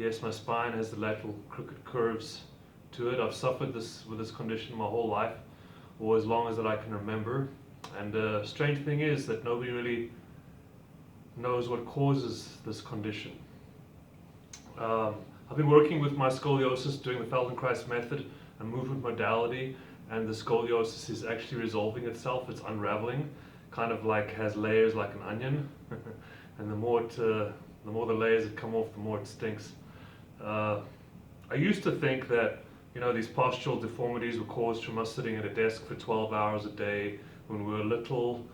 Yes, my spine has the lateral crooked curves to it. I've suffered with this condition my whole life, or as long as that I can remember. And the strange thing is that nobody really knows what causes this condition. I've been working with my scoliosis, doing the Feldenkrais method and movement modality, and the scoliosis is actually resolving itself. It's unraveling, kind of like has layers like an onion. And the more the layers that come off, the more it stinks. I used to think that these postural deformities were caused from us sitting at a desk for 12 hours a day when we were little.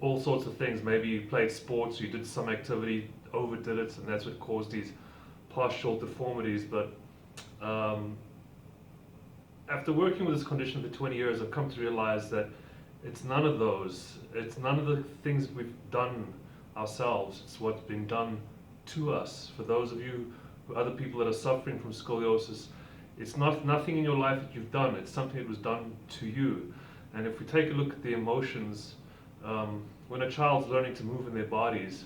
All sorts of things. Maybe you played sports, you did some activity, overdid it, and that's what caused these postural deformities. But after working with this condition for 20 years, I've come to realize that it's none of those. It's none of the things we've done ourselves. It's what's been done to us. For those of you, other people that are suffering from scoliosis, it's nothing in your life that you've done. It's something that was done to you. And if we take a look at the emotions, when a child's learning to move in their bodies,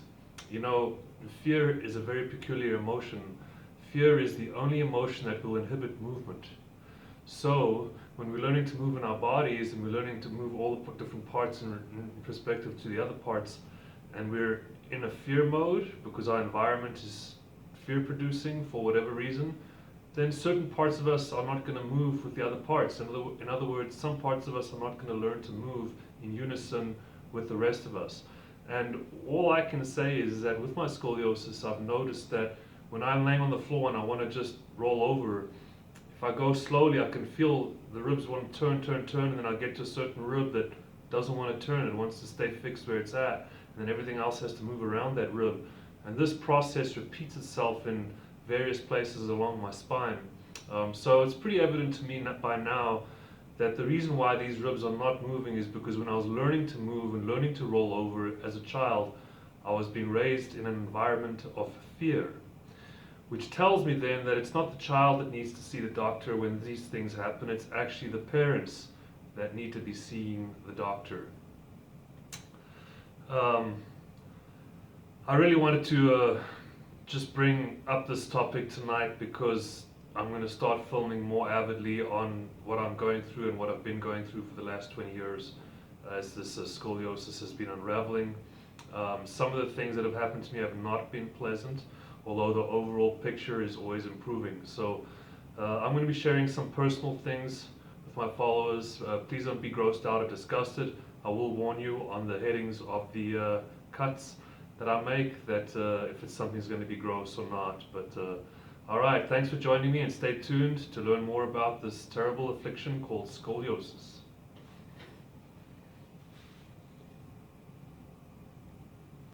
fear is a very peculiar emotion. Fear is the only emotion that will inhibit movement. So when we're learning to move in our bodies and we're learning to move all the different parts in perspective to the other parts, and we're in a fear mode because our environment is fear producing for whatever reason, then certain parts of us are not going to move with the other parts. In other words, some parts of us are not going to learn to move in unison with the rest of us. And all I can say is that with my scoliosis, I've noticed that when I'm laying on the floor and I want to just roll over, if I go slowly, I can feel the ribs want to turn, and then I get to a certain rib that doesn't want to turn. It wants to stay fixed where it's at, and then everything else has to move around that rib. And this process repeats itself in various places along my spine. So it's pretty evident to me by now that the reason why these ribs are not moving is because when I was learning to move and learning to roll over as a child, I was being raised in an environment of fear, which tells me then that it's not the child that needs to see the doctor when these things happen, it's actually the parents that need to be seeing the doctor. I really wanted to just bring up this topic tonight because I'm going to start filming more avidly on what I'm going through and what I've been going through for the last 20 years as this scoliosis has been unraveling. Some of the things that have happened to me have not been pleasant, although the overall picture is always improving. So I'm going to be sharing some personal things with my followers. Please don't be grossed out or disgusted. I will warn you on the headings of the cuts that I make that if it's something's going to be gross or not. But all right, thanks for joining me, and stay tuned to learn more about this terrible affliction called scoliosis.